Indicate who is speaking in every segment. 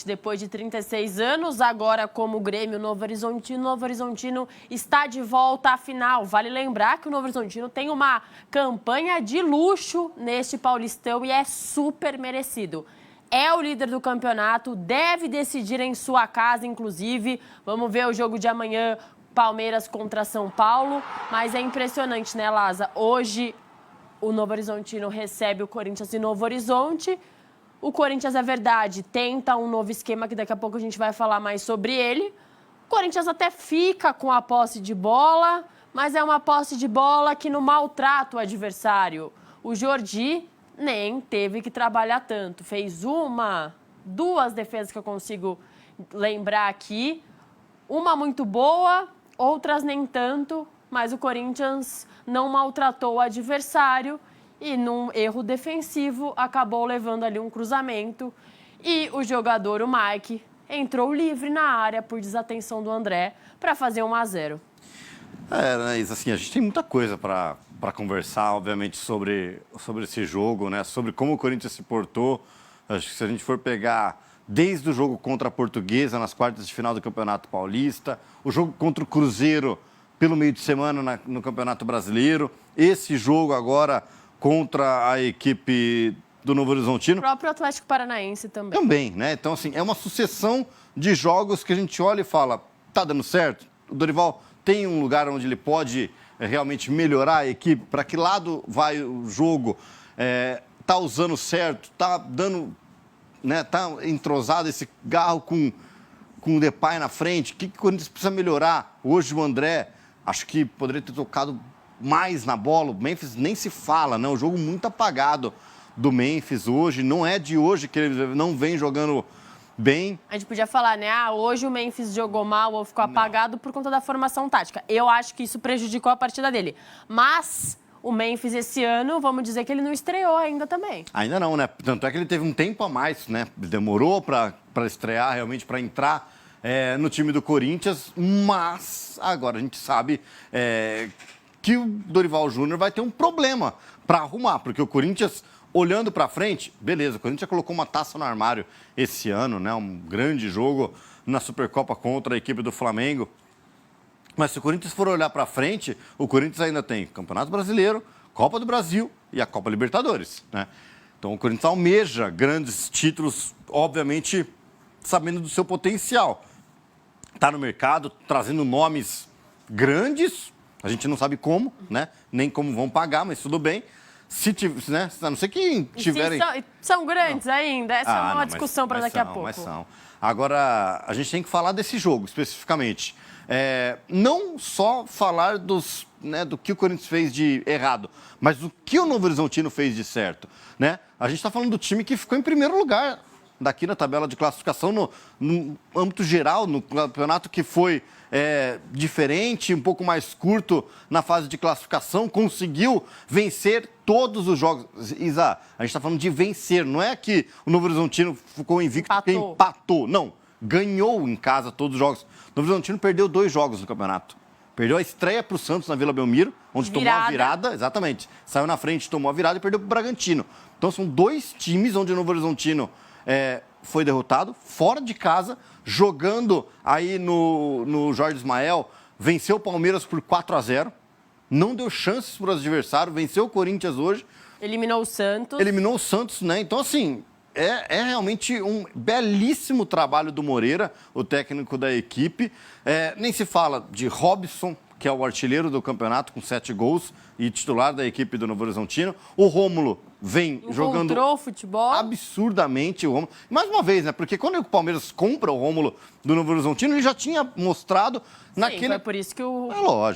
Speaker 1: Depois de 36 anos, agora como Grêmio Novo Horizontino está de volta à final. Vale lembrar que o Novo Horizontino tem uma campanha de luxo neste Paulistão e é super merecido. É o líder do campeonato, deve decidir em sua casa, inclusive. Vamos ver o jogo de amanhã, Palmeiras contra São Paulo. Mas é impressionante, né, Laza? Hoje o Novo Horizontino recebe o Corinthians de Novo Horizonte. O Corinthians, é verdade, tenta um novo esquema, que daqui a pouco a gente vai falar mais sobre ele. O Corinthians até fica com a posse de bola, mas é uma posse de bola que não maltrata o adversário. O Jordi nem teve que trabalhar tanto. Fez duas defesas que eu consigo lembrar aqui. Uma muito boa, outras nem tanto, mas o Corinthians não maltratou o adversário. E num erro defensivo, acabou levando ali um cruzamento. E o jogador, o Mike, entrou livre na área por desatenção do André para fazer 1-0.
Speaker 2: Anaís, assim, a gente tem muita coisa para conversar, obviamente, sobre esse jogo, né? Sobre como o Corinthians se portou. Acho que se a gente for pegar desde o jogo contra a Portuguesa, nas quartas de final do Campeonato Paulista, o jogo contra o Cruzeiro pelo meio de semana no Campeonato Brasileiro, esse jogo agora contra a equipe do Novo Horizontino.
Speaker 1: O próprio Atlético Paranaense também.
Speaker 2: Também, né? Então, assim, é uma sucessão de jogos que a gente olha e fala, tá dando certo? O Dorival tem um lugar onde ele pode realmente melhorar a equipe? Para que lado vai o jogo? Tá usando certo? Tá dando, né? Tá entrosado esse Garro com o Depay na frente? O que o Corinthians precisa melhorar? Hoje o André, acho que poderia ter tocado mais na bola. O Memphis nem se fala, né? Um jogo muito apagado do Memphis hoje. Não é de hoje que ele não vem jogando bem.
Speaker 1: A gente podia falar, né? Hoje o Memphis jogou mal ou ficou apagado por conta da formação tática. Eu acho que isso prejudicou a partida dele. Mas o Memphis esse ano, vamos dizer que ele não estreou ainda também.
Speaker 2: Ainda não, né? Tanto é que ele teve um tempo a mais, né? Demorou para estrear, realmente, para entrar no time do Corinthians. Mas agora a gente sabe que o Dorival Júnior vai ter um problema para arrumar, porque o Corinthians, olhando para frente, beleza, o Corinthians já colocou uma taça no armário esse ano, né? Um grande jogo na Supercopa contra a equipe do Flamengo. Mas se o Corinthians for olhar para frente, o Corinthians ainda tem Campeonato Brasileiro, Copa do Brasil e a Copa Libertadores, né? Então o Corinthians almeja grandes títulos, obviamente sabendo do seu potencial. Está no mercado, trazendo nomes grandes. A gente não sabe como, né? Nem como vão pagar, mas tudo bem. Né? A não ser que tiverem...
Speaker 1: São grandes ainda. Essa é uma discussão para daqui a pouco.
Speaker 2: Mas são. Agora, a gente tem que falar desse jogo, especificamente. Não só falar do que o Corinthians fez de errado, mas do que o Novo Horizontino fez de certo, né? A gente está falando do time que ficou em primeiro lugar daqui na tabela de classificação no âmbito geral, no campeonato que foi diferente, um pouco mais curto na fase de classificação, conseguiu vencer todos os jogos. Isa, a gente está falando de vencer, não é que o Novo Horizontino ficou invicto porque empatou, não. Ganhou em casa todos os jogos. O Novo Horizontino perdeu 2 jogos no campeonato. Perdeu a estreia para o Santos na Vila Belmiro, onde tomou a virada, exatamente. Saiu na frente, tomou a virada e perdeu para o Bragantino. Então são 2 times onde o Novo Horizontino foi derrotado, fora de casa, jogando aí no Jorge Ismael, venceu o Palmeiras por 4-0, não deu chances para o adversário, venceu o Corinthians hoje.
Speaker 1: Eliminou o Santos.
Speaker 2: Eliminou o Santos, né? Então, assim, é realmente um belíssimo trabalho do Moreira, o técnico da equipe. Nem se fala de Robson, que é o artilheiro do campeonato, com 7 gols e titular da equipe do Novo Horizontino. O Rômulo vem jogando
Speaker 1: futebol
Speaker 2: absurdamente. O Rômulo. Mais uma vez, né? Porque quando o Palmeiras compra o Rômulo do Novo Horizontino, ele já tinha mostrado naquele...
Speaker 1: Foi por isso que o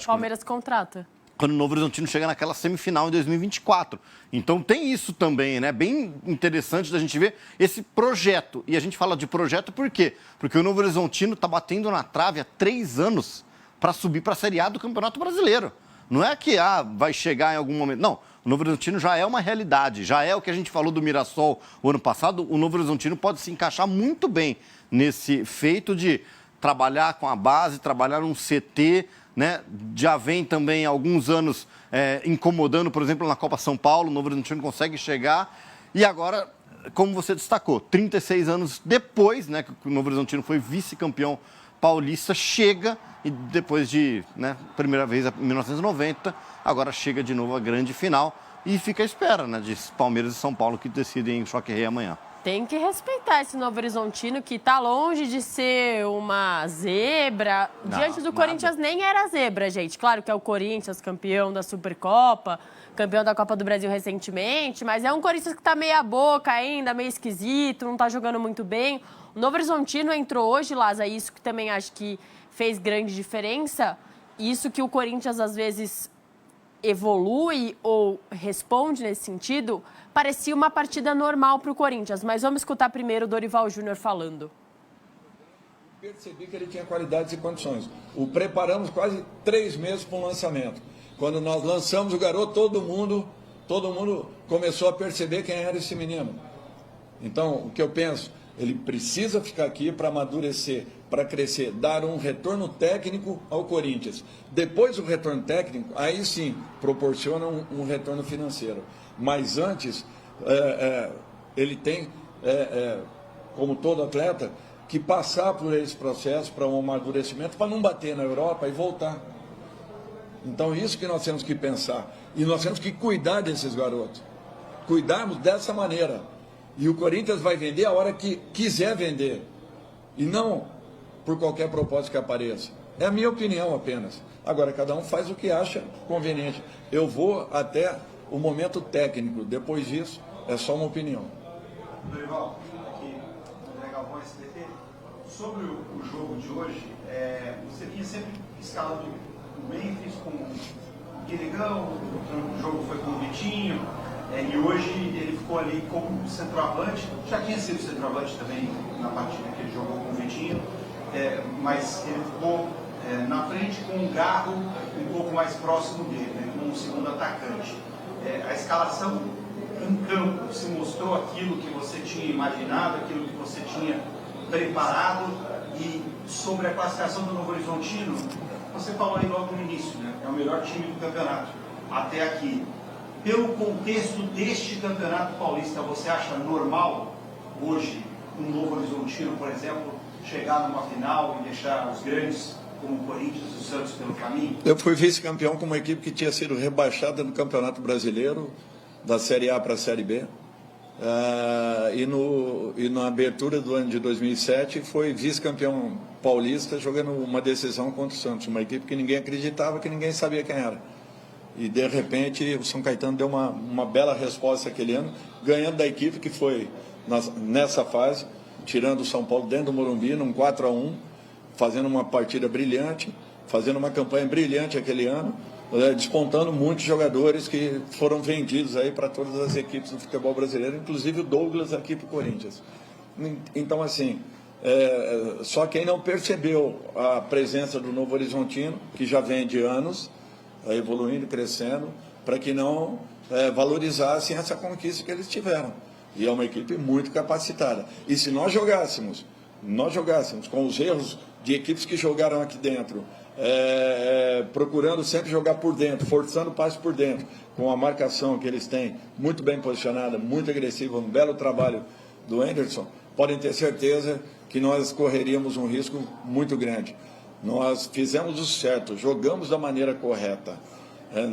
Speaker 1: Palmeiras contrata.
Speaker 2: Quando o Novo Horizontino chega naquela semifinal em 2024. Então tem isso também, né? Bem interessante da gente ver esse projeto. E a gente fala de projeto por quê? Porque o Novo Horizontino está batendo na trave há 3 anos para subir para a Série A do Campeonato Brasileiro. Não é que vai chegar em algum momento. Não, o Novo Horizontino já é uma realidade. Já é o que a gente falou do Mirassol o ano passado. O Novo Horizontino pode se encaixar muito bem nesse feito de trabalhar com a base, trabalhar num CT, né? Já vem também há alguns anos incomodando, por exemplo, na Copa São Paulo. O Novo Horizontino consegue chegar. E agora como você destacou, 36 anos depois, né, que o Novo Horizontino foi vice-campeão paulista, chega e depois de, né, primeira vez em 1990, agora chega de novo a grande final e fica à espera, né, de Palmeiras e São Paulo que decidem o Choque Rei amanhã.
Speaker 1: Tem que respeitar esse Novo Horizontino, que está longe de ser uma zebra. Diante do Corinthians nem era zebra, gente. Claro que é o Corinthians, campeão da Supercopa, campeão da Copa do Brasil recentemente, mas é um Corinthians que está meia boca ainda, meio esquisito, não está jogando muito bem. O Novo Horizontino entrou hoje, Lázaro, isso que também acho que fez grande diferença. Isso que o Corinthians, às vezes, evolui ou responde nesse sentido, parecia uma partida normal para o Corinthians. Mas vamos escutar primeiro o Dorival Júnior falando.
Speaker 3: Percebi que ele tinha qualidades e condições. O preparamos quase 3 meses para um lançamento. Quando nós lançamos o garoto, todo mundo começou a perceber quem era esse menino. Então, o que eu penso, ele precisa ficar aqui para amadurecer, para crescer, dar um retorno técnico ao Corinthians. Depois do retorno técnico, aí sim, proporciona um retorno financeiro. Mas antes, ele tem, como todo atleta, que passar por esse processo para um amadurecimento, para não bater na Europa e voltar. Então, isso que nós temos que pensar. E nós temos que cuidar desses garotos. Cuidarmos dessa maneira. E o Corinthians vai vender a hora que quiser vender. E não por qualquer propósito que apareça. É a minha opinião apenas. Agora, cada um faz o que acha conveniente. Eu vou até o momento técnico. Depois disso, é só uma opinião.
Speaker 4: Dorival, aqui, André Galvão, SBT. Sobre o jogo de hoje, você vinha sempre escalando o Memphis com o Guinegão, o jogo foi com o Vitinho, e hoje ele ficou ali como centroavante. Já tinha sido centroavante também na partida que ele jogou com o Vitinho, mas ele ficou na frente com o Garro um pouco mais próximo dele, né, como um segundo atacante. A escalação em campo se mostrou aquilo que você tinha imaginado, aquilo que você tinha preparado. E sobre a classificação do Novo Horizontino, você falou aí logo no início, né? É o melhor time do campeonato até aqui. Pelo contexto deste campeonato paulista, você acha normal hoje um Novo Horizontino, por exemplo, chegar numa final e deixar os grandes como o Corinthians e o Santos pelo caminho?
Speaker 3: Eu fui vice-campeão com uma equipe que tinha sido rebaixada no Campeonato Brasileiro, da Série A para a Série B. E na abertura do ano de 2007 foi vice-campeão paulista jogando uma decisão contra o Santos, uma equipe que ninguém acreditava, que ninguém sabia quem era. E de repente o São Caetano deu uma bela resposta aquele ano, ganhando da equipe que foi nessa fase, tirando o São Paulo dentro do Morumbi, num 4-1, fazendo uma partida brilhante, fazendo uma campanha brilhante aquele ano, despontando muitos jogadores que foram vendidos aí para todas as equipes do futebol brasileiro, inclusive o Douglas aqui para o Corinthians. Então, assim, só quem não percebeu a presença do Novo Horizontino, que já vem de anos, evoluindo, crescendo, para que não valorizassem essa conquista que eles tiveram. E é uma equipe muito capacitada. E se nós jogássemos com os erros de equipes que jogaram aqui dentro, procurando sempre jogar por dentro, forçando o passe por dentro, com a marcação que eles têm, muito bem posicionada, muito agressiva, um belo trabalho do Anderson, podem ter certeza que nós correríamos um risco muito grande. Nós fizemos o certo, jogamos da maneira correta.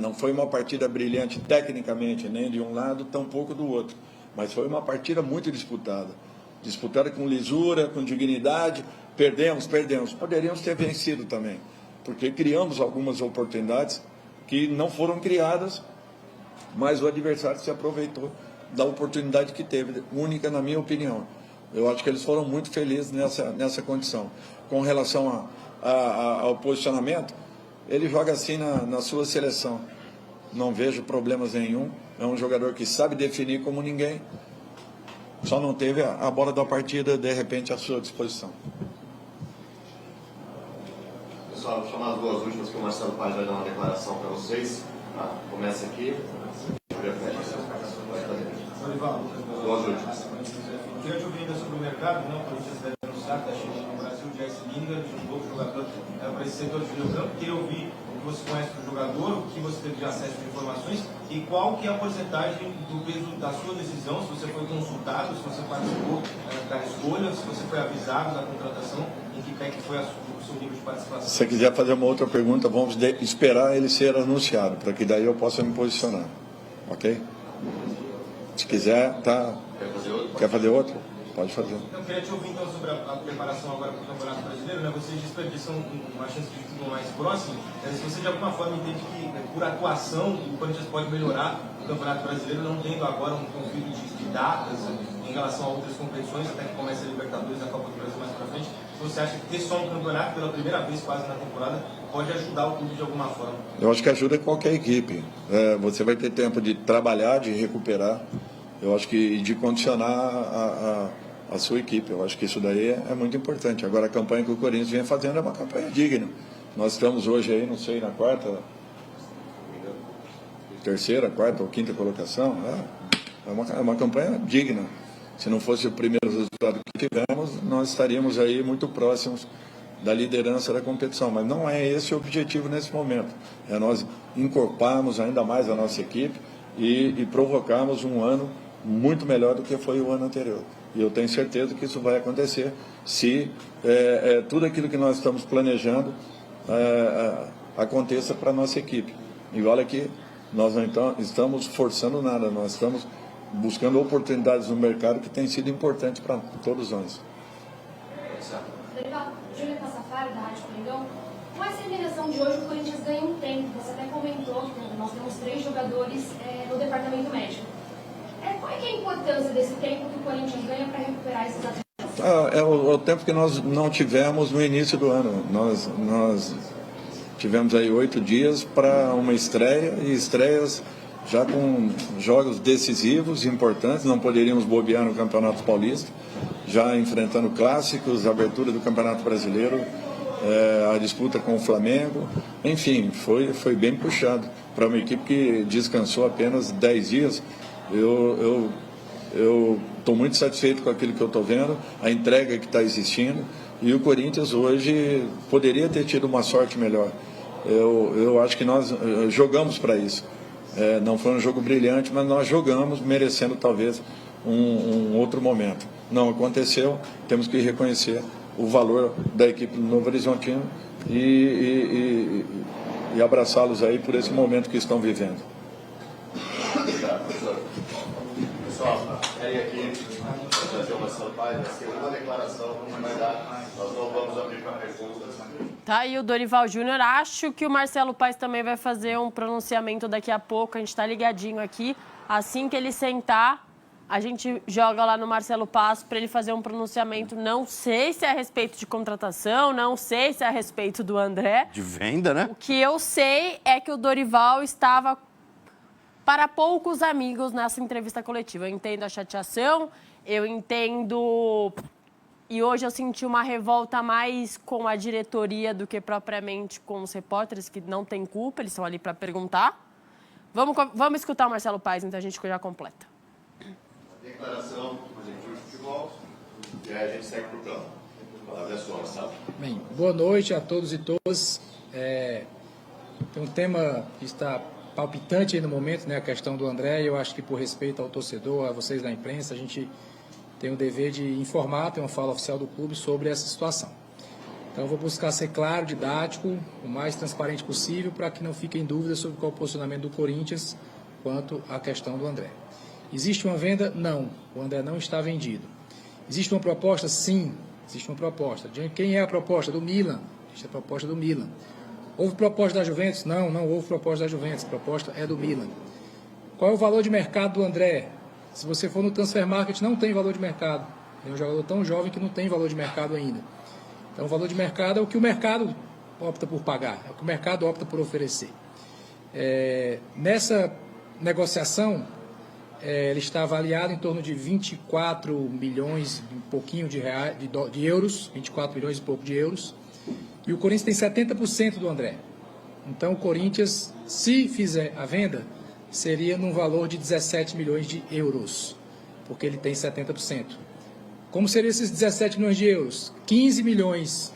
Speaker 3: Não foi uma partida brilhante tecnicamente, nem de um lado, tampouco do outro, mas foi uma partida muito disputada com lisura, com dignidade. Perdemos, poderíamos ter vencido também, porque criamos algumas oportunidades que não foram criadas, mas o adversário se aproveitou da oportunidade que teve, única na minha opinião. Eu acho que eles foram muito felizes nessa condição. Com relação ao posicionamento, ele joga assim na sua seleção. Não vejo problemas nenhum. É um jogador que sabe definir como ninguém. Só não teve a bola da partida, de repente, à sua disposição.
Speaker 5: Pessoal, vou chamar as duas últimas que o Marcelo Paz vai dar uma declaração para vocês. Começa aqui.
Speaker 4: Dorival,
Speaker 5: duas últimas.
Speaker 4: diante ouvindo sobre o mercado, não, o Corinthians deve anunciar que está chegando no Brasil, o Jesse Lingard, um outro jogador para esse setor de meio campo. Queria ouvir
Speaker 6: que você conhece do jogador, o que você teve de acesso de informações e qual que é a porcentagem do peso da sua decisão, se você foi consultado, se você participou da escolha, se você foi avisado da contratação, em que pé que foi o seu nível de participação.
Speaker 3: Se você quiser fazer uma outra pergunta, vamos esperar ele ser anunciado, para que daí eu possa me posicionar. Ok? Se quiser, tá. Quer fazer outro? Pode fazer.
Speaker 6: Eu queria te ouvir então sobre a preparação agora para o Campeonato Brasileiro, né? Vocês desperdiçam uma chance de título mais próximo. Se você de alguma forma entende que, por atuação, o Corinthians pode melhorar o Campeonato Brasileiro, não tendo agora um conflito de datas em relação a outras competições, até que comece a Libertadores e a Copa do Brasil mais para frente, você acha que ter só um campeonato pela primeira vez quase na temporada pode ajudar o clube de alguma forma?
Speaker 3: Eu acho que ajuda qualquer equipe. Você vai ter tempo de trabalhar, de recuperar, eu acho que de condicionar a sua equipe. Eu acho que isso daí é muito importante. Agora, a campanha que o Corinthians vem fazendo é uma campanha digna. Nós estamos hoje aí, não sei, na terceira, quarta ou quinta colocação. É uma campanha digna. Se não fosse o primeiro resultado que tivemos, nós estaríamos aí muito próximos da liderança da competição. Mas não é esse o objetivo nesse momento. É nós encorparmos ainda mais a nossa equipe e provocarmos um ano muito melhor do que foi o ano anterior. E eu tenho certeza que isso vai acontecer se tudo aquilo que nós estamos planejando aconteça para a nossa equipe. E olha que nós não estamos forçando nada, nós estamos buscando oportunidades no mercado que têm sido importantes para todos nós.
Speaker 7: Júlia Passafari, da Rádio Coringão. Com essa eliminação de hoje, o Corinthians ganha um tempo. Você até comentou que nós temos 3 jogadores no departamento médico. Qual é a importância desse tempo que o Corinthians ganha para recuperar esses atletas?
Speaker 3: É o tempo que nós não tivemos no início do ano. Nós tivemos aí 8 dias para uma estreia, e estreias já com jogos decisivos, importantes. Não poderíamos bobear no Campeonato Paulista, já enfrentando clássicos, a abertura do Campeonato Brasileiro, a disputa com o Flamengo. Enfim, foi bem puxado para uma equipe que descansou apenas 10 dias. Eu estou muito satisfeito com aquilo que eu estou vendo, a entrega que está existindo, e o Corinthians hoje poderia ter tido uma sorte melhor. Eu acho que nós jogamos para isso. Não foi um jogo brilhante, mas nós jogamos merecendo talvez um outro momento. Não aconteceu, temos que reconhecer o valor da equipe do Novo Horizontino e abraçá-los aí por esse momento que estão vivendo.
Speaker 5: Pessoal, aqui trazer uma Sampaio, tem uma declaração, mas nós não vamos abrir para perguntas.
Speaker 1: Tá aí o Dorival Júnior. Acho que o Marcelo Paes também vai fazer um pronunciamento daqui a pouco. A gente está ligadinho aqui. Assim que ele sentar, a gente joga lá no Marcelo Paes para ele fazer um pronunciamento. Não sei se é a respeito de contratação, não sei se é a respeito do André.
Speaker 2: De venda, né?
Speaker 1: O que eu sei é que o Dorival estava para poucos amigos nessa entrevista coletiva. Eu entendo a chateação, eu entendo... E hoje eu senti uma revolta mais com a diretoria do que propriamente com os repórteres, que não têm culpa, eles estão ali para perguntar. Vamos escutar o Marcelo Paes, então a gente já completa.
Speaker 5: Declaração do presidente do futebol, e aí a gente segue para o plano. A palavra é sua, Marcelo.
Speaker 8: Bem, boa noite a todos e todas. Tem um tema que está palpitante aí no momento, né, a questão do André, e eu acho que por respeito ao torcedor, a vocês da imprensa, a gente tem o dever de informar, tem uma fala oficial do clube sobre essa situação. Então eu vou buscar ser claro, didático, o mais transparente possível, para que não fiquem dúvidas sobre qual é o posicionamento do Corinthians quanto à questão do André. Existe uma venda? Não. O André não está vendido. Existe uma proposta? Sim. Existe uma proposta. De quem é a proposta? Do Milan. Existe a proposta do Milan. Houve proposta da Juventus? Não, não houve proposta da Juventus. A proposta é do Milan. Qual é o valor de mercado do André? Se você for no Transfer Market, não tem valor de mercado. É um jogador tão jovem que não tem valor de mercado ainda. Então, o valor de mercado é o que o mercado opta por pagar, é o que o mercado opta por oferecer. Nessa negociação, ele está avaliado em torno de 24 milhões, um pouquinho de euros, 24 milhões e pouco de euros. E o Corinthians tem 70% do André. Então, o Corinthians, se fizer a venda, seria num valor de 17 milhões de euros, porque ele tem 70%. Como seriam esses 17 milhões de euros? 15 milhões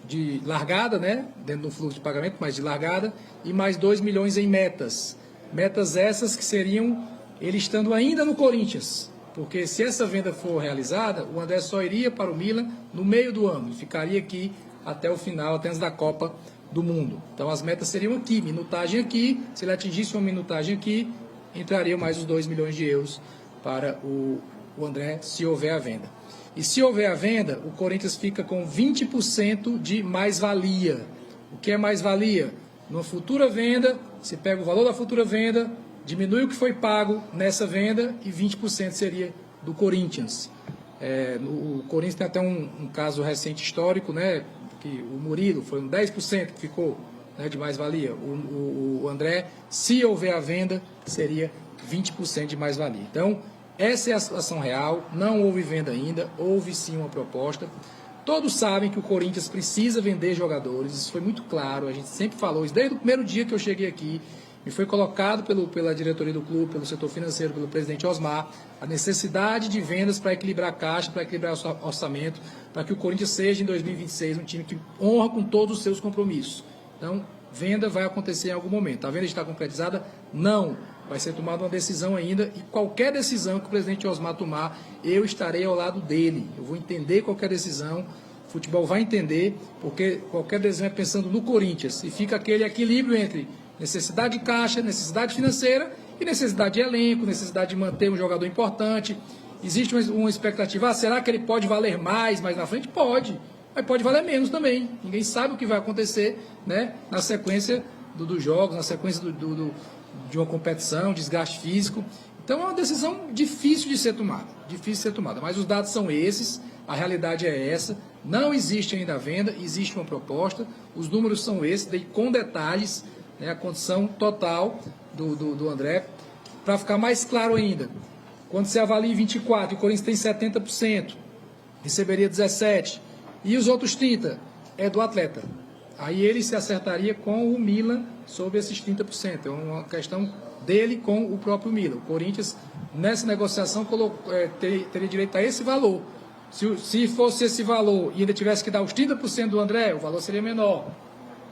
Speaker 8: de largada, né? Dentro do fluxo de pagamento, mas de largada, e mais 2 milhões em metas. Metas essas que seriam ele estando ainda no Corinthians. Porque se essa venda for realizada, o André só iria para o Milan no meio do ano. E ficaria aqui até o final, até antes da Copa do Mundo. Então as metas seriam aqui, minutagem aqui. Se ele atingisse uma minutagem aqui, entrariam mais os 2 milhões de euros para o André, se houver a venda. E se houver a venda, o Corinthians fica com 20% de mais-valia. O que é mais-valia? Numa futura venda, você pega o valor da futura venda, diminui o que foi pago nessa venda e 20% seria do Corinthians. O Corinthians tem até um caso recente histórico, né, que o Murilo foi um 10% que ficou, né, de mais-valia. O André, se houver a venda, seria 20% de mais-valia. Então, essa é a situação real, não houve venda ainda, houve sim uma proposta. Todos sabem que o Corinthians precisa vender jogadores, isso foi muito claro, a gente sempre falou isso desde o primeiro dia que eu cheguei aqui, me foi colocado pela diretoria do clube, pelo setor financeiro, pelo presidente Osmar, a necessidade de vendas para equilibrar a caixa, para equilibrar o orçamento, para que o Corinthians seja em 2026 um time que honra com todos os seus compromissos. Então, venda vai acontecer em algum momento. A venda está concretizada? Não. Vai ser tomada uma decisão ainda e qualquer decisão que o presidente Osmar tomar, eu estarei ao lado dele. Eu vou entender qualquer decisão, o futebol vai entender, porque qualquer decisão é pensando no Corinthians. E fica aquele equilíbrio entre necessidade de caixa, necessidade financeira e necessidade de elenco, necessidade de manter um jogador importante. Existe uma expectativa, será que ele pode valer mais na frente? Pode, mas pode valer menos também. Ninguém sabe o que vai acontecer, né, na sequência dos jogos, na sequência de uma competição, desgaste físico. Então é uma decisão difícil de ser tomada, mas os dados são esses, a realidade é essa, não existe ainda a venda, existe uma proposta, os números são esses, dei com detalhes, né, a condição total do André. Para ficar mais claro ainda, quando você avalia 24 e o Corinthians tem 70%, receberia 17%, e os outros 30% é do atleta. Aí ele se acertaria com o Milan sobre esses 30%. É uma questão dele com o próprio Milan. O Corinthians, nessa negociação, teria direito a esse valor. Se fosse esse valor e ainda tivesse que dar os 30% do André, o valor seria menor.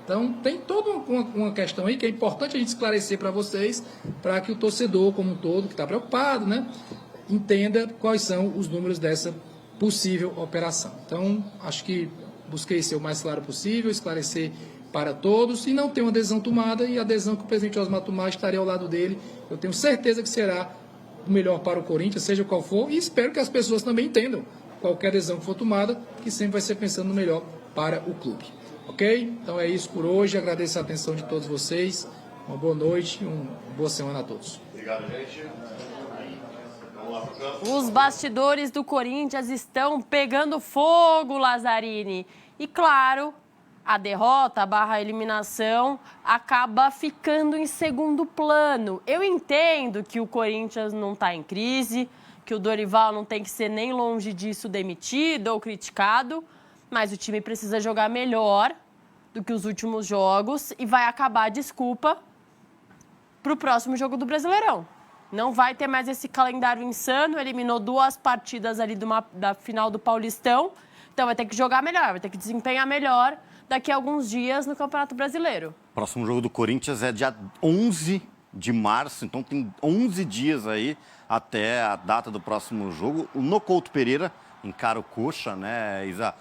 Speaker 8: Então, tem toda uma questão aí que é importante a gente esclarecer para vocês, para que o torcedor como um todo, que está preocupado, né, entenda quais são os números dessa possível operação. Então, acho que busquei ser o mais claro possível, esclarecer para todos e não ter uma decisão tomada, e a decisão que o presidente Osmar tomar estaria ao lado dele. Eu tenho certeza que será o melhor para o Corinthians, seja qual for, e espero que as pessoas também entendam qualquer decisão que for tomada, que sempre vai ser pensando no melhor para o clube. Ok? Então é isso por hoje, agradeço a atenção de todos vocês, uma boa noite e uma boa semana a todos.
Speaker 5: Obrigado, gente. Vamos lá pro campo.
Speaker 1: Os bastidores do Corinthians estão pegando fogo, Lazzarini. E claro, a derrota / eliminação acaba ficando em segundo plano. Eu entendo que o Corinthians não está em crise, que o Dorival não tem que ser nem longe disso demitido ou criticado, mas o time precisa jogar melhor do que os últimos jogos e vai acabar a desculpa para o próximo jogo do Brasileirão. Não vai ter mais esse calendário insano, eliminou 2 partidas ali da final do Paulistão, então vai ter que jogar melhor, vai ter que desempenhar melhor daqui a alguns dias no Campeonato Brasileiro.
Speaker 2: Próximo jogo do Corinthians é dia 11 de março, então tem 11 dias aí até a data do próximo jogo. No Couto Pereira encara o Coxa, né, Isa?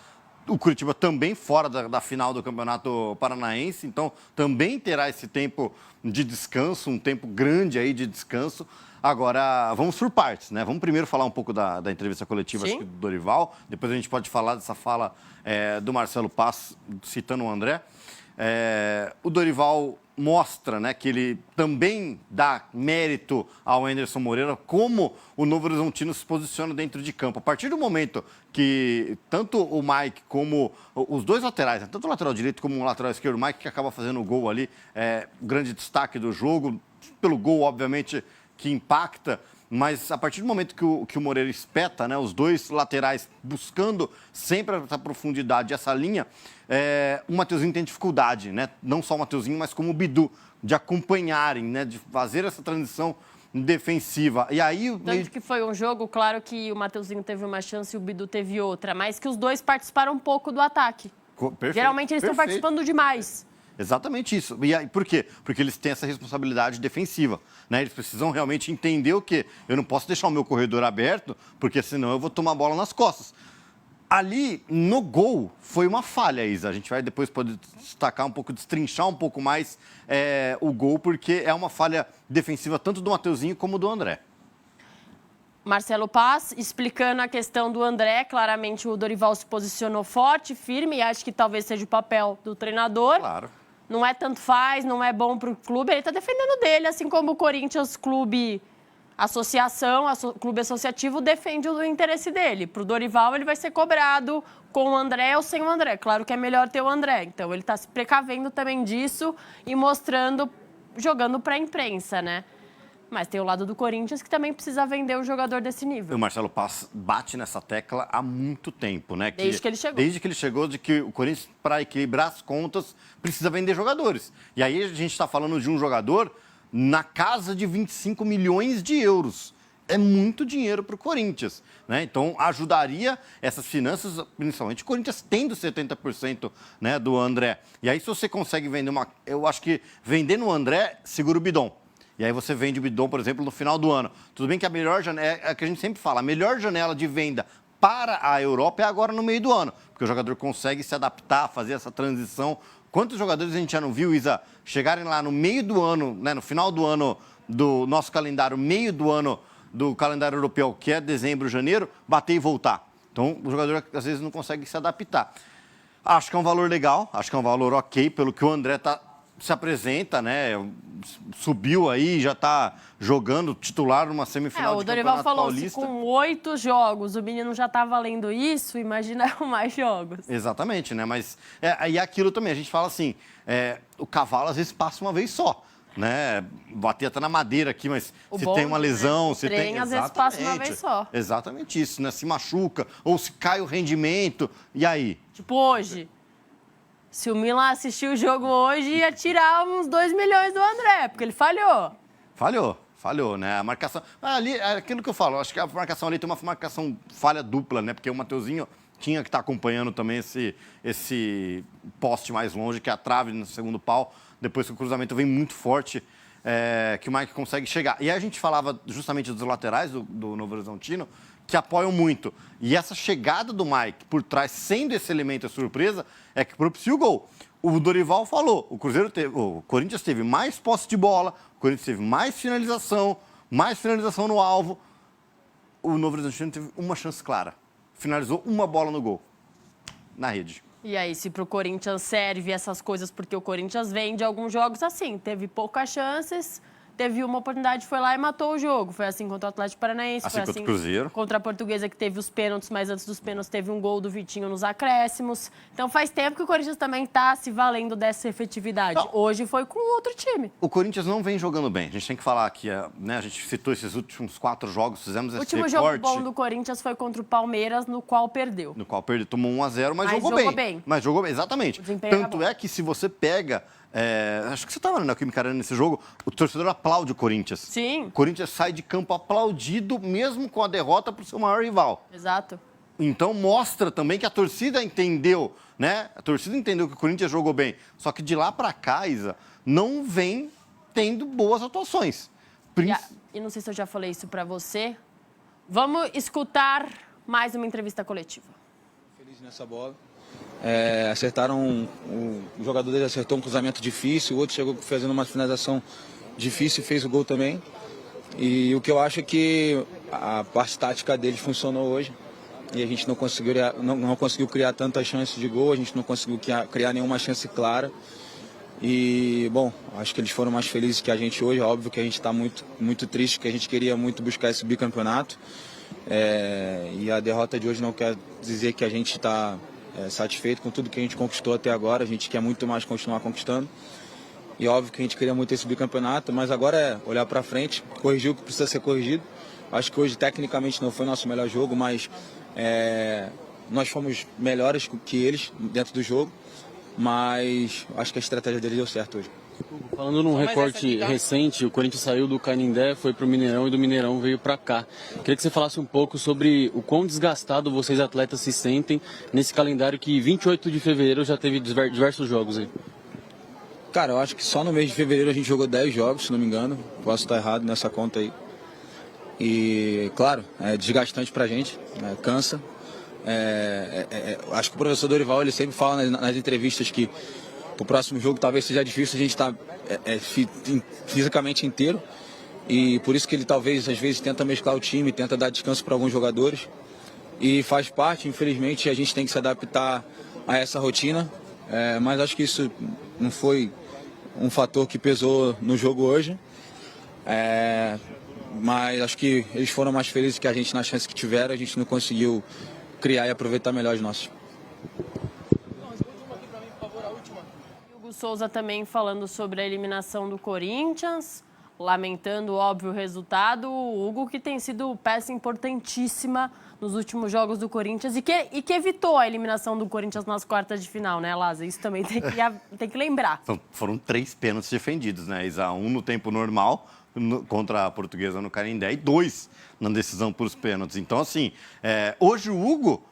Speaker 2: O Curitiba também fora da final do Campeonato Paranaense, então também terá esse tempo de descanso, um tempo grande aí de descanso. Agora, vamos por partes, né? Vamos primeiro falar um pouco da entrevista coletiva acho que do Dorival, depois a gente pode falar dessa fala do Marcelo Paz, citando o André. O Dorival mostra, né, que ele também dá mérito ao Anderson Moreira, como o Novo Horizontino se posiciona dentro de campo. A partir do momento que tanto o Mike como os dois laterais, tanto o lateral direito como o lateral esquerdo, o Mike que acaba fazendo o gol ali, grande destaque do jogo, pelo gol, obviamente, que impacta, mas a partir do momento que o Moreira espeta, né, os dois laterais buscando sempre essa profundidade, essa linha, o Mateuzinho tem dificuldade, né? Não só o Mateuzinho, mas como o Bidu, de acompanharem, né, de fazer essa transição defensiva. E aí,
Speaker 1: tanto que foi um jogo, claro que o Mateuzinho teve uma chance e o Bidu teve outra, mas que os dois participaram um pouco do ataque.
Speaker 2: Perfeito,
Speaker 1: Geralmente eles estão
Speaker 2: perfeito.
Speaker 1: participando demais.
Speaker 2: Exatamente isso. E aí, por quê? Porque eles têm essa responsabilidade defensiva, né? Eles precisam realmente entender o quê? Eu não posso deixar o meu corredor aberto, porque senão eu vou tomar a bola nas costas. Ali, no gol, foi uma falha, Isa. A gente vai depois poder destacar um pouco, destrinchar um pouco mais o gol, porque é uma falha defensiva tanto do Mateuzinho como do André.
Speaker 1: Marcelo Paz explicando a questão do André. Claramente o Dorival se posicionou forte, firme, e acho que talvez seja o papel do treinador.
Speaker 2: Claro.
Speaker 1: Não é tanto faz, não é bom para o clube. Ele está defendendo dele, assim como o Corinthians Clube Associação, Clube Associativo, defende o interesse dele. Para o Dorival, ele vai ser cobrado com o André ou sem o André. Claro que é melhor ter o André. Então, ele está se precavendo também disso e mostrando, jogando para a imprensa, né? Mas tem o lado do Corinthians que também precisa vender um jogador desse nível.
Speaker 2: O Marcelo Paz bate nessa tecla há muito tempo, né?
Speaker 1: Desde que ele chegou.
Speaker 2: Desde que ele chegou, de que o Corinthians, para equilibrar as contas, precisa vender jogadores. E aí a gente está falando de um jogador na casa de 25 milhões de euros. É muito dinheiro para o Corinthians, né? Então, ajudaria essas finanças, principalmente o Corinthians tendo 70%, né, do André. E aí, se você consegue vender eu acho que vendendo o André, segura o bidon. E aí você vende o bidon, por exemplo, no final do ano. Tudo bem que a melhor janela, é que a gente sempre fala, a melhor janela de venda para a Europa é agora no meio do ano, porque o jogador consegue se adaptar, fazer essa transição. Quantos jogadores a gente já não viu, Isa, chegarem lá no meio do ano, né, no final do ano do nosso calendário, meio do ano do calendário europeu, que é dezembro, janeiro, bater e voltar. Então, o jogador às vezes não consegue se adaptar. Acho que é um valor legal, acho que é um valor ok, pelo que o André se apresenta, né? Subiu aí, já está jogando titular numa semifinal de Campeonato Paulista.
Speaker 1: O Dorival falou, se com 8 jogos o menino já está valendo isso, imagina mais jogos.
Speaker 2: Exatamente, né? Mas e aquilo também, a gente fala assim, o cavalo às vezes passa uma vez só, né? Bater até na madeira aqui, mas se tem uma lesão, se tem...
Speaker 1: às vezes passa uma vez só.
Speaker 2: Exatamente isso, né? Se machuca, ou se cai o rendimento, e aí?
Speaker 1: Tipo hoje... Se o Milan assistir o jogo hoje, ia tirar uns 2 milhões do André, porque ele falhou.
Speaker 2: Falhou, né? A marcação... Ali, é aquilo que eu falo, acho que a marcação ali tem uma marcação falha dupla, né? Porque o Mateuzinho tinha que estar acompanhando também esse poste mais longe, que é a trave no segundo pau, depois que o cruzamento vem muito forte, que o Mike consegue chegar. E aí a gente falava justamente dos laterais do Novo Horizontino, que apoiam muito. E essa chegada do Mike por trás, sendo esse elemento surpresa, é que propicia o gol. O Dorival falou, o Corinthians teve mais posse de bola, o Corinthians teve mais finalização no alvo. O Novo Horizontino teve uma chance clara. Finalizou uma bola no gol, na rede.
Speaker 1: E aí, se pro Corinthians serve essas coisas, porque o Corinthians vende alguns jogos assim, teve poucas chances... Teve uma oportunidade, foi lá e matou o jogo. Foi assim contra o Atlético Paranaense,
Speaker 2: assim
Speaker 1: foi
Speaker 2: contra
Speaker 1: assim
Speaker 2: o Cruzeiro.
Speaker 1: Contra a Portuguesa, que teve os pênaltis, mas antes dos pênaltis teve um gol do Vitinho nos acréscimos. Então faz tempo que o Corinthians também está se valendo dessa efetividade.
Speaker 2: Não.
Speaker 1: Hoje foi com outro time.
Speaker 2: O Corinthians não vem jogando bem. A gente tem que falar aqui, né? A gente citou esses últimos 4 jogos, fizemos esse
Speaker 1: último
Speaker 2: recorte.
Speaker 1: jogo bom do Corinthians foi contra o Palmeiras, no qual perdeu.
Speaker 2: Tomou 1-0, mas jogou bem. Mas jogou bem, exatamente. Tanto é que se você pega... acho que você estava na Neoquímica Arena nesse jogo, o torcedor aplaude o Corinthians.
Speaker 1: Sim.
Speaker 2: O Corinthians sai de campo aplaudido, mesmo com a derrota para o seu maior rival.
Speaker 1: Exato.
Speaker 2: Então mostra também que a torcida entendeu, né? A torcida entendeu que o Corinthians jogou bem. Só que de lá para cá, Isa, não vem tendo boas atuações.
Speaker 1: E não sei se eu já falei isso para você. Vamos escutar mais uma entrevista coletiva.
Speaker 9: Feliz nessa bola. Acertaram, o jogador dele acertou um cruzamento difícil, o outro chegou fazendo uma finalização difícil e fez o gol também. E o que eu acho é que a parte tática deles funcionou hoje e a gente não conseguiu criar tantas chances de gol, a gente não conseguiu criar nenhuma chance clara. E, bom, acho que eles foram mais felizes que a gente hoje. Óbvio que a gente está muito, muito triste, que a gente queria muito buscar esse bicampeonato. E a derrota de hoje não quer dizer que a gente está satisfeito com tudo que a gente conquistou até agora. A gente quer muito mais continuar conquistando. E óbvio que a gente queria muito esse bicampeonato, mas agora é olhar para frente, corrigir o que precisa ser corrigido. Acho que hoje tecnicamente não foi nosso melhor jogo, mas nós fomos melhores que eles dentro do jogo. Mas acho que a estratégia deles deu certo hoje.
Speaker 10: Falando num recorte recente, o Corinthians saiu do Canindé, foi para o Mineirão e do Mineirão veio para cá. Queria que você falasse um pouco sobre o quão desgastado vocês atletas se sentem nesse calendário que 28 de fevereiro já teve diversos jogos aí.
Speaker 9: Cara, eu acho que só no mês de fevereiro a gente jogou 10 jogos, se não me engano. Posso estar errado nessa conta aí. E, claro, é desgastante pra gente, cansa. Acho que o professor Dorival, ele sempre fala nas entrevistas que o próximo jogo talvez seja difícil, a gente estar fisicamente inteiro. E por isso que ele talvez, às vezes, tenta mesclar o time, tenta dar descanso para alguns jogadores. E faz parte, infelizmente, a gente tem que se adaptar a essa rotina. Mas acho que isso não foi um fator que pesou no jogo hoje. Mas acho que eles foram mais felizes que a gente na chance que tiveram. A gente não conseguiu criar e aproveitar melhor os nossos.
Speaker 1: Hugo Souza também falando sobre a eliminação do Corinthians, lamentando, óbvio, o resultado. O Hugo, que tem sido peça importantíssima nos últimos jogos do Corinthians e que evitou a eliminação do Corinthians nas quartas de final, né, Lázaro? Isso também tem que lembrar.
Speaker 2: Foram 3 pênaltis defendidos, né, Isa? 1 no tempo normal contra a Portuguesa no Canindé e 2 na decisão por os pênaltis. Então, assim, hoje o Hugo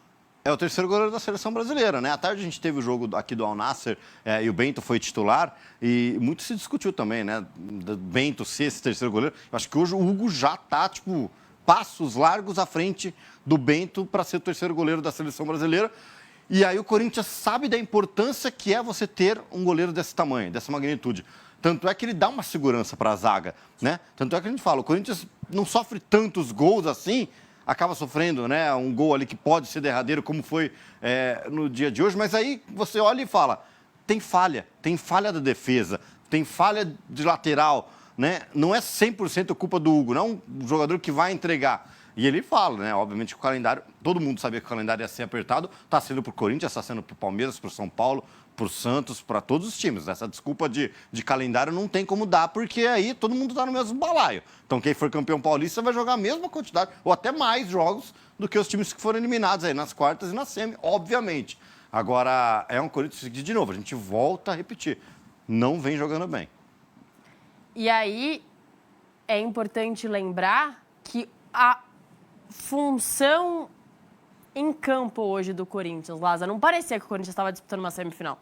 Speaker 2: é o terceiro goleiro da seleção brasileira, né? À tarde a gente teve o jogo aqui do Al Nassr e o Bento foi titular e muito se discutiu também, né? Do Bento ser esse terceiro goleiro. Eu acho que hoje o Hugo já tá, tipo, passos largos à frente do Bento para ser o terceiro goleiro da seleção brasileira. E aí o Corinthians sabe da importância que é você ter um goleiro desse tamanho, dessa magnitude. Tanto é que ele dá uma segurança para a zaga, né? Tanto é que a gente fala, o Corinthians não sofre tantos gols assim, acaba sofrendo, né, um gol ali que pode ser derradeiro, como foi no dia de hoje, mas aí você olha e fala, tem falha da defesa, tem falha de lateral, né? Não é 100% culpa do Hugo, não é um jogador que vai entregar. E ele fala, né, obviamente que o calendário, todo mundo sabia que o calendário ia ser apertado, está sendo para o Corinthians, está sendo para o Palmeiras, para o São Paulo, para o Santos, para todos os times. Essa desculpa de calendário não tem como dar, porque aí todo mundo está no mesmo balaio. Então quem for campeão paulista vai jogar a mesma quantidade, ou até mais jogos do que os times que foram eliminados aí nas quartas e na semi, obviamente. Agora, é um Corinthians que, de novo, a gente volta a repetir, não vem jogando bem.
Speaker 1: E aí, é importante lembrar que a função em campo hoje do Corinthians, Lázaro, não parecia que o Corinthians estava disputando uma semifinal.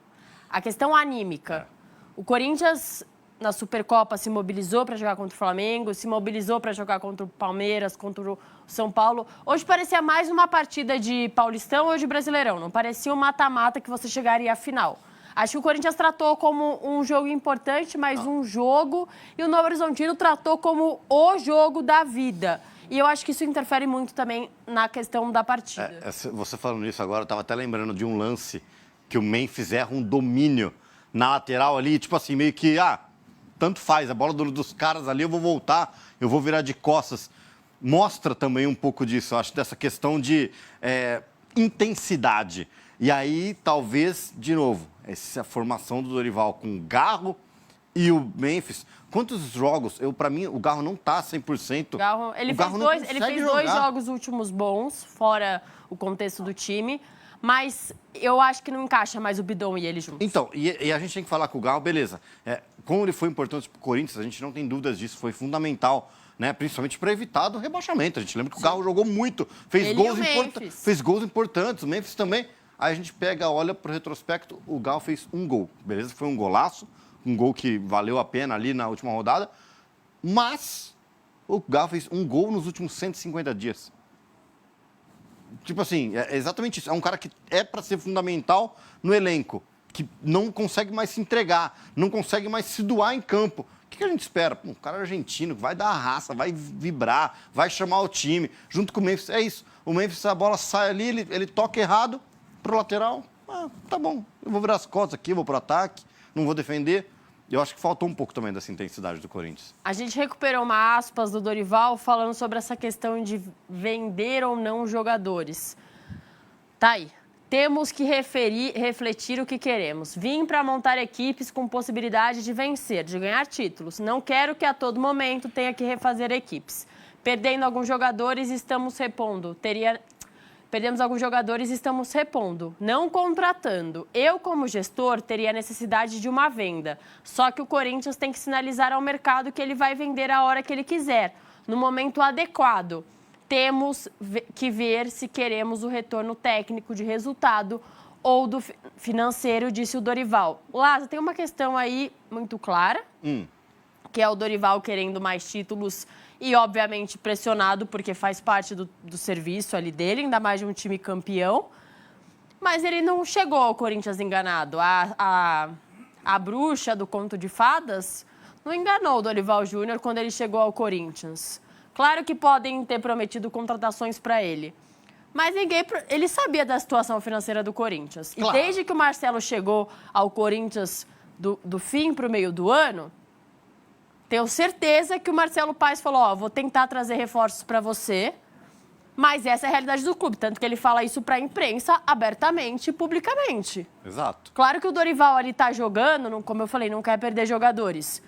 Speaker 1: A questão anímica. O Corinthians, na Supercopa, se mobilizou para jogar contra o Flamengo, se mobilizou para jogar contra o Palmeiras, contra o São Paulo. Hoje parecia mais uma partida de Paulistão ou de Brasileirão. Não parecia um mata-mata que você chegaria à final. Acho que o Corinthians tratou como um jogo importante, mas um jogo. E o Novo Horizontino tratou como o jogo da vida. E eu acho que isso interfere muito também na questão da partida.
Speaker 2: Você falando isso agora, eu estava até lembrando de um lance que o Memphis erra um domínio na lateral ali, tipo assim, meio que, tanto faz, a bola dos caras ali, eu vou voltar, eu vou virar de costas. Mostra também um pouco disso, eu acho, dessa questão de intensidade. E aí, talvez, de novo, essa formação do Dorival com o Garro e o Memphis. Quantos jogos? Para mim, o Garro não está 100%.
Speaker 1: Ele fez dois jogos últimos bons, fora o contexto do time, mas eu acho que não encaixa mais o Bidon e ele juntos.
Speaker 2: Então, e a gente tem que falar com o Garro, beleza. Como ele foi importante para o Corinthians, a gente não tem dúvidas disso, foi fundamental, né? Principalmente para evitar do rebaixamento. A gente lembra que o Garro jogou muito, fez gols importantes, o Memphis também. Aí a gente olha para o retrospecto, o Garro fez um gol, beleza? Foi um golaço. Um gol que valeu a pena ali na última rodada, mas o Garro fez um gol nos últimos 150 dias. Tipo assim, é exatamente isso. É um cara que é para ser fundamental no elenco, que não consegue mais se entregar, não consegue mais se doar em campo. O que a gente espera? Um cara argentino que vai dar a raça, vai vibrar, vai chamar o time, junto com o Memphis. É isso. O Memphis, a bola sai ali, ele toca errado pro lateral. Tá bom, eu vou virar as costas aqui, vou pro ataque, não vou defender. Eu acho que faltou um pouco também dessa intensidade do Corinthians.
Speaker 1: A gente recuperou uma aspas do Dorival falando sobre essa questão de vender ou não jogadores. Tá aí. Temos que refletir o que queremos. Vim para montar equipes com possibilidade de vencer, de ganhar títulos. Não quero que a todo momento tenha que refazer equipes. Perdendo alguns jogadores, estamos repondo. perdemos alguns jogadores e estamos repondo, não contratando. Eu, como gestor, teria a necessidade de uma venda. Só que o Corinthians tem que sinalizar ao mercado que ele vai vender a hora que ele quiser, no momento adequado. Temos que ver se queremos o retorno técnico de resultado ou do financeiro, disse o Dorival. Lázaro, tem uma questão aí muito clara, que é o Dorival querendo mais títulos e, obviamente, pressionado, porque faz parte do serviço ali dele, ainda mais de um time campeão. Mas ele não chegou ao Corinthians enganado. A bruxa do conto de fadas não enganou o Dorival Júnior quando ele chegou ao Corinthians. Claro que podem ter prometido contratações para ele. Mas ele sabia da situação financeira do Corinthians. Claro. E desde que o Marcelo chegou ao Corinthians do fim para o meio do ano, tenho certeza que o Marcelo Paes falou, vou tentar trazer reforços para você, mas essa é a realidade do clube. Tanto que ele fala isso para a imprensa abertamente e publicamente.
Speaker 2: Exato.
Speaker 1: Claro que o Dorival ali está jogando, como eu falei, não quer perder jogadores.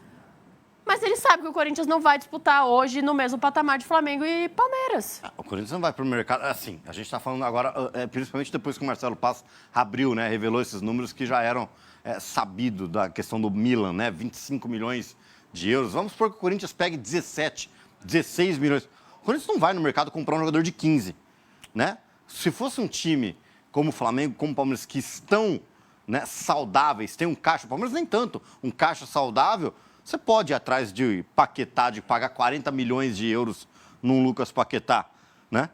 Speaker 1: Mas ele sabe que o Corinthians não vai disputar hoje no mesmo patamar de Flamengo e Palmeiras.
Speaker 2: O Corinthians não vai para o mercado. Assim, a gente está falando agora, principalmente depois que o Marcelo Paes abriu, né, revelou esses números que já eram sabidos da questão do Milan, né, 25 milhões de euros. Vamos supor que o Corinthians pegue 17, 16 milhões. O Corinthians não vai no mercado comprar um jogador de 15, né? Se fosse um time como o Flamengo, como o Palmeiras, que estão, né, saudáveis, tem um caixa, o Palmeiras nem tanto, um caixa saudável, você pode ir atrás de Paquetá, de pagar 40 milhões de euros num Lucas Paquetá, né?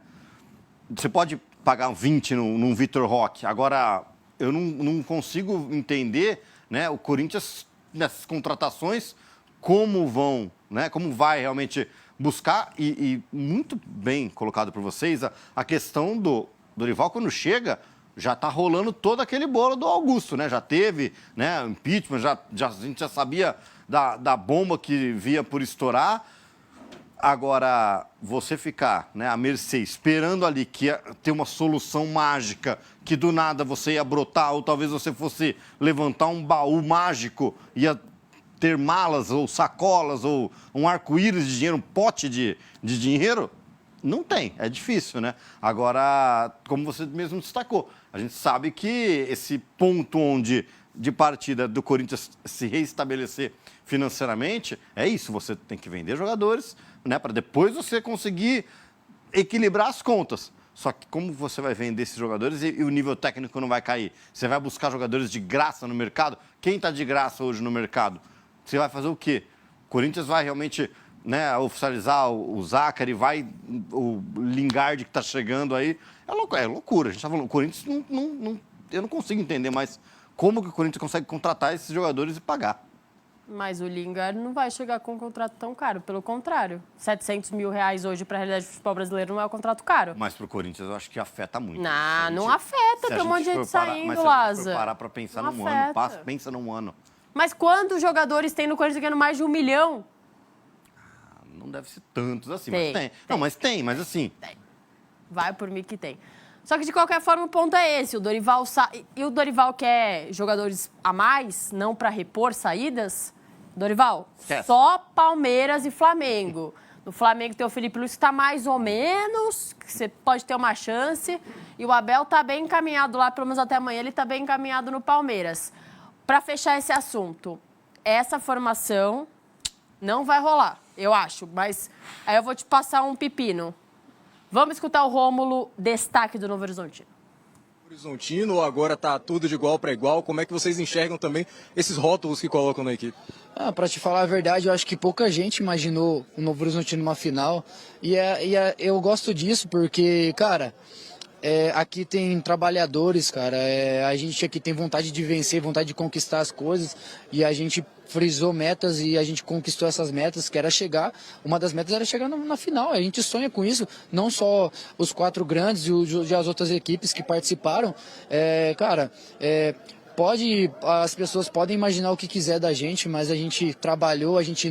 Speaker 2: Você pode pagar 20 num Vitor Roque. Agora, eu não consigo entender, né, o Corinthians, nessas contratações, como vão, né, como vai realmente buscar, e muito bem colocado por vocês, a questão do Dorival, quando chega, já está rolando todo aquele bolo do Augusto, né? Já teve, né, impeachment, a gente já sabia da bomba que via por estourar. Agora, você ficar, né, à mercê, esperando ali que ia ter uma solução mágica, que do nada você ia brotar, ou talvez você fosse levantar um baú mágico, ia ter malas ou sacolas ou um arco-íris de dinheiro, um pote de dinheiro, não tem, é difícil, né? Agora, como você mesmo destacou, a gente sabe que esse ponto de partida do Corinthians se reestabelecer financeiramente, é isso, você tem que vender jogadores, né, para depois você conseguir equilibrar as contas. Só que como você vai vender esses jogadores e o nível técnico não vai cair? Você vai buscar jogadores de graça no mercado? Quem está de graça hoje no mercado? Você vai fazer o quê? O Corinthians vai realmente, né, oficializar o Zacari, vai o Lingard que está chegando aí. É loucura. A gente está falando, o Corinthians eu não consigo entender mais como que o Corinthians consegue contratar esses jogadores e pagar.
Speaker 1: Mas o Lingard não vai chegar com um contrato tão caro. Pelo contrário, 700 mil reais hoje para a realidade do futebol brasileiro não é um contrato caro.
Speaker 2: Mas para o Corinthians eu acho que afeta muito.
Speaker 1: Não afeta. Tem um monte de gente saindo, Lázaro.
Speaker 2: Se for parar para pensar num ano, pensa num ano.
Speaker 1: Mas quantos jogadores tem no Corinthians ganhando mais de 1 milhão?
Speaker 2: Não deve ser tantos assim,
Speaker 1: tem,
Speaker 2: mas tem. Não, mas tem, mas assim...
Speaker 1: Tem. Vai por mim que tem. Só que, de qualquer forma, o ponto é esse. O Dorival e o Dorival quer jogadores a mais, não para repor saídas. Dorival, só Palmeiras e Flamengo. No Flamengo tem o Felipe Luiz, que está mais ou menos, que você pode ter uma chance. E o Abel está bem encaminhado lá, pelo menos até amanhã ele está bem encaminhado no Palmeiras. Para fechar esse assunto, essa formação não vai rolar, eu acho. Mas aí eu vou te passar um pepino. Vamos escutar o Rômulo, destaque do Novo Horizontino.
Speaker 6: Horizontino, agora tá tudo de igual para igual. Como é que vocês enxergam também esses rótulos que colocam na equipe?
Speaker 11: Para te falar a verdade, eu acho que pouca gente imaginou o Novo Horizontino numa final. Eu gosto disso porque, cara, aqui tem trabalhadores, cara. A gente aqui tem vontade de vencer, vontade de conquistar as coisas. E a gente frisou metas e a gente conquistou essas metas, que era chegar. Uma das metas era chegar na final. A gente sonha com isso, não só os 4 grandes e as outras equipes que participaram. As pessoas podem imaginar o que quiser da gente, mas a gente trabalhou, a gente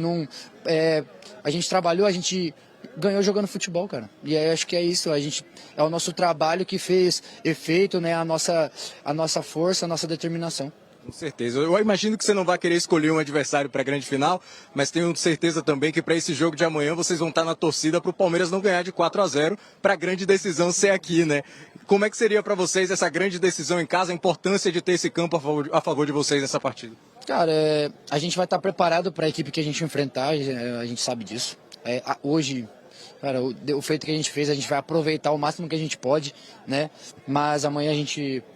Speaker 11: ganhou jogando futebol, cara. E aí acho que é isso, é o nosso trabalho que fez efeito, né, a nossa força, a nossa determinação.
Speaker 6: Com certeza. Eu imagino que você não vai querer escolher um adversário para a grande final, mas tenho certeza também que para esse jogo de amanhã vocês vão estar na torcida para o Palmeiras não ganhar de 4-0, para a grande decisão ser aqui, né? Como é que seria para vocês essa grande decisão em casa, a importância de ter esse campo a favor de vocês nessa partida?
Speaker 11: Cara, a gente vai estar preparado para a equipe que a gente enfrentar, a gente sabe disso. Hoje, cara, o feito que a gente fez, a gente vai aproveitar o máximo que a gente pode, né? Mas amanhã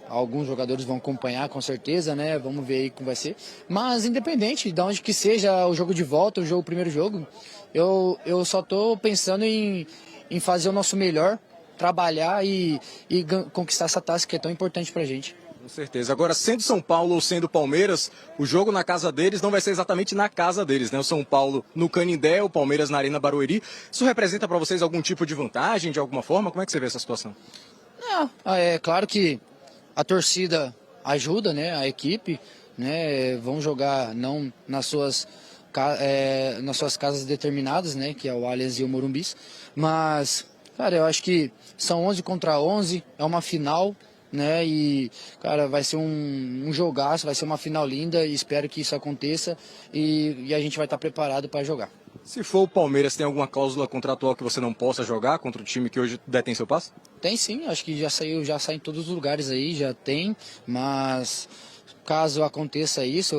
Speaker 11: alguns jogadores vão acompanhar, com certeza, né? Vamos ver aí como vai ser. Mas independente de onde que seja o jogo de volta, o primeiro jogo, eu só tô pensando em fazer o nosso melhor, trabalhar e conquistar essa taça que é tão importante pra gente.
Speaker 6: Com certeza. Agora, sendo São Paulo ou sendo Palmeiras, o jogo na casa deles não vai ser exatamente na casa deles, né? O São Paulo no Canindé, o Palmeiras na Arena Barueri. Isso representa para vocês algum tipo de vantagem, de alguma forma? Como é que você vê essa situação?
Speaker 11: É claro que a torcida ajuda, né? A equipe, né? Vão jogar não nas suas casas determinadas, né? Que é o Allianz e o Morumbis. Mas, cara, eu acho que são 11 contra 11, é uma final, né? E, cara, vai ser um jogaço, vai ser uma final linda e espero que isso aconteça e a gente vai estar preparado para jogar.
Speaker 6: Se for o Palmeiras, tem alguma cláusula contratual que você não possa jogar contra o time que hoje detém seu passe?
Speaker 11: Tem sim, acho que já sai em todos os lugares aí, já tem, mas caso aconteça isso,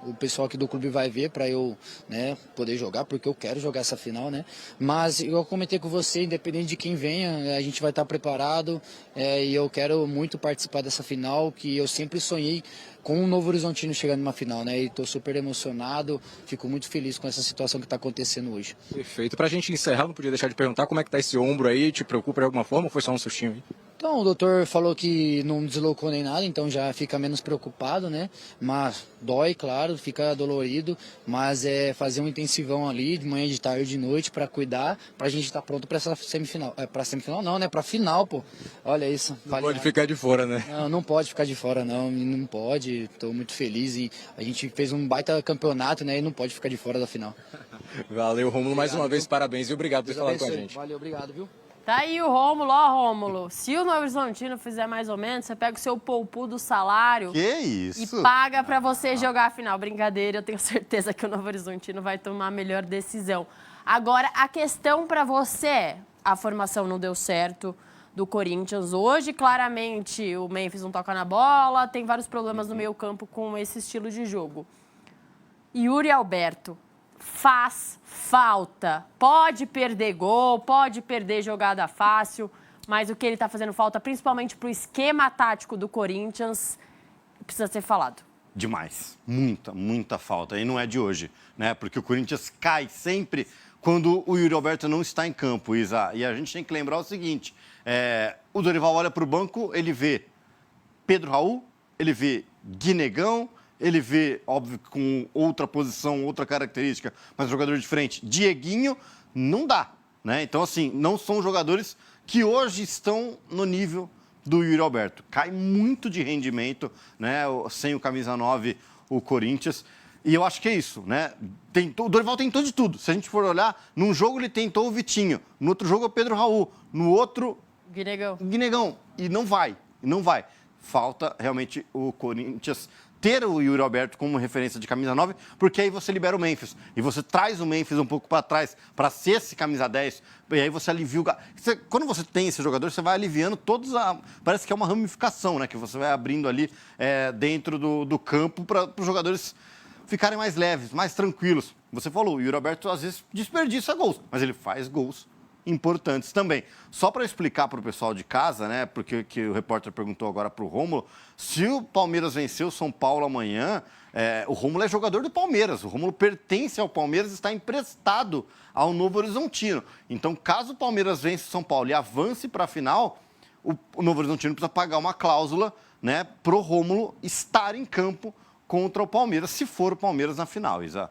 Speaker 11: o pessoal aqui do clube vai ver para eu, né, poder jogar, porque eu quero jogar essa final, né? Mas eu comentei com você, independente de quem venha, a gente vai estar preparado e eu quero muito participar dessa final, que eu sempre sonhei com o Novo Horizontino chegando numa final, né? E estou super emocionado, fico muito feliz com essa situação que está acontecendo hoje.
Speaker 6: Perfeito. Para a gente encerrar, não podia deixar de perguntar como é que tá esse ombro aí, te preocupa de alguma forma ou foi só um sustinho aí?
Speaker 11: Então, o doutor falou que não deslocou nem nada, então já fica menos preocupado, né? Mas dói, claro, fica dolorido, mas é fazer um intensivão ali, de manhã, de tarde, de noite, para cuidar, para a gente estar pronto para essa semifinal. Para semifinal não, né? Para final, pô. Olha isso.
Speaker 6: Não pode ficar de fora, né?
Speaker 11: Não pode ficar de fora, não pode. Estou muito feliz e a gente fez um baita campeonato, né? E não pode ficar de fora da final.
Speaker 6: Valeu, Rômulo, mais uma vez, parabéns e obrigado por ter falado com a gente.
Speaker 11: Valeu, obrigado, viu?
Speaker 1: Tá aí o Rômulo, ó, Rômulo. Se o Novo Horizontino fizer mais ou menos, você pega o seu poupu do salário
Speaker 2: Que isso?
Speaker 1: e paga pra você jogar a final. Brincadeira, eu tenho certeza que o Novo Horizontino vai tomar a melhor decisão. Agora, a questão pra você é, a formação não deu certo do Corinthians hoje, claramente o Memphis não toca na bola, tem vários problemas no meio-campo com esse estilo de jogo. Yuri Alberto faz falta. Pode perder gol, pode perder jogada fácil, mas o que ele está fazendo falta, principalmente para o esquema tático do Corinthians, precisa ser falado.
Speaker 2: Demais. Muita falta. E não é de hoje, né? Porque o Corinthians cai sempre quando o Yuri Alberto não está em campo, Isa. E a gente tem que lembrar o seguinte, o Dorival olha para o banco, ele vê Pedro Raul, ele vê Guinegão, ele vê, óbvio, com outra posição, outra característica, mas jogador diferente. Dieguinho, não dá, né? Então, assim, não são jogadores que hoje estão no nível do Yuri Alberto. Cai muito de rendimento, né? Sem o camisa 9, o Corinthians. E eu acho que é isso, né? O Dorival tentou de tudo. Se a gente for olhar, num jogo ele tentou o Vitinho, no outro jogo é o Pedro Raul, no outro... Guinegão. E não vai. Falta, realmente, o Corinthians ter o Yuri Alberto como referência de camisa 9, porque aí você libera o Memphis. E você traz o Memphis um pouco para trás, para ser esse camisa 10, e aí você alivia o... Quando você tem esse jogador, você vai aliviando todos a... Parece que é uma ramificação, né? Que você vai abrindo ali dentro do campo para os jogadores ficarem mais leves, mais tranquilos. Você falou, o Yuri Alberto às vezes desperdiça gols, mas ele faz gols importantes também. Só para explicar para o pessoal de casa, né, porque que o repórter perguntou agora para o Rômulo, se o Palmeiras vencer o São Paulo amanhã, o Rômulo é jogador do Palmeiras, o Rômulo pertence ao Palmeiras e está emprestado ao Novo Horizontino. Então, caso o Palmeiras vença o São Paulo e avance para a final, o Novo Horizontino precisa pagar uma cláusula, né, para o Rômulo estar em campo contra o Palmeiras, se for o Palmeiras na final, Isa.